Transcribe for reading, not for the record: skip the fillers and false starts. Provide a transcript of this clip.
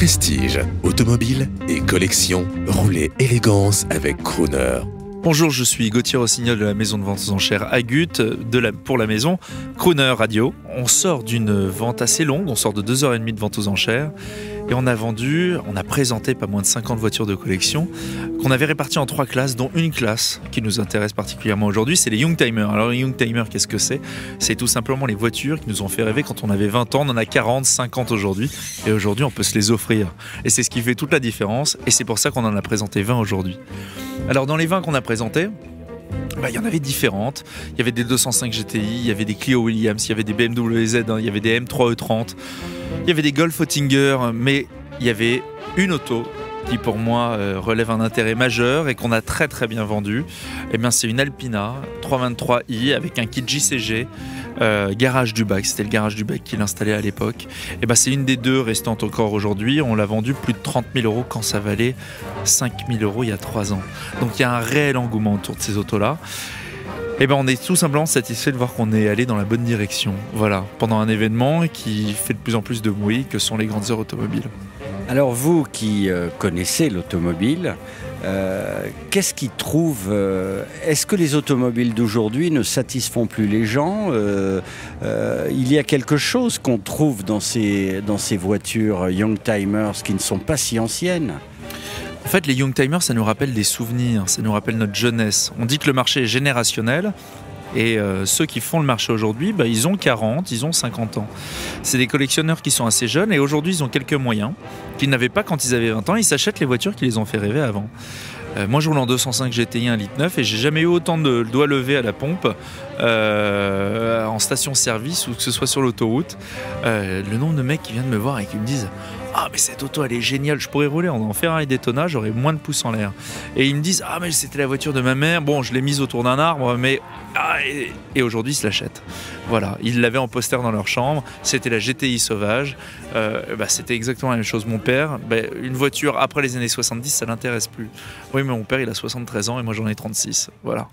Prestige, automobile et collection, roulez élégance avec Crooner. Bonjour, je suis Gauthier Rossignol de la maison de vente aux enchères Agut, pour la maison Crooner Radio. On sort d'une vente assez longue, on sort de 2h30 de vente aux enchères et on a présenté pas moins de 50 voitures de collection qu'on avait réparties en 3 classes, dont une classe qui nous intéresse particulièrement aujourd'hui, c'est les Youngtimers. Alors les Youngtimers, qu'est-ce que c'est? C'est tout simplement les voitures qui nous ont fait rêver quand on avait 20 ans, on en a 40, 50 aujourd'hui et aujourd'hui on peut se les offrir. Et c'est ce qui fait toute la différence et c'est pour ça qu'on en a présenté 20 aujourd'hui. Alors dans les 20 qu'on a présentés, il y en avait différentes. Il y avait des 205 GTI, il y avait des Clio Williams, il y avait des BMW Z1, il y avait des M3 E30, il y avait des Golf Oettinger, mais il y avait une auto qui pour moi relève un intérêt majeur et qu'on a très très bien vendu. Eh bien c'est une Alpina 323i avec un kit JCG, garage du bac, c'était le garage du bac qu'il installait à l'époque. Et c'est une des deux restantes encore aujourd'hui. On l'a vendu plus de 30 000 € quand ça valait 5 000 € il y a 3 ans. Donc il y a un réel engouement autour de ces autos-là. On est tout simplement satisfait de voir qu'on est allé dans la bonne direction. Voilà, pendant un événement qui fait de plus en plus de bruit que sont les grandes heures automobiles. Alors vous qui connaissez l'automobile, qu'est-ce qui trouve est-ce que les automobiles d'aujourd'hui ne satisfont plus les gens? Il y a quelque chose qu'on trouve dans ces voitures Youngtimers qui ne sont pas si anciennes. En fait, les Youngtimers, ça nous rappelle des souvenirs, ça nous rappelle notre jeunesse. On dit que le marché est générationnel. Et ceux qui font le marché aujourd'hui, ils ont 40, ils ont 50 ans. C'est des collectionneurs qui sont assez jeunes et aujourd'hui ils ont quelques moyens qu'ils n'avaient pas quand ils avaient 20 ans. Ils s'achètent les voitures qui les ont fait rêver avant. Moi je roule en 205 GTI 1,9 litre et j'ai jamais eu autant de doigts levés à la pompe en station-service ou que ce soit sur l'autoroute. Le nombre de mecs qui viennent me voir et qui me disent « Ah mais cette auto elle est géniale, je pourrais rouler en Ferrari Daytona, j'aurais moins de pouces en l'air. » Et ils me disent « Ah mais c'était la voiture de ma mère, bon je l'ai mise autour d'un arbre mais... » Et aujourd'hui ils se l'achètent. Voilà, ils l'avaient en poster dans leur chambre, c'était la GTI sauvage, c'était exactement la même chose. Mon père, une voiture après les années 70 ça l'intéresse plus. Oui mais mon père il a 73 ans et moi j'en ai 36, voilà.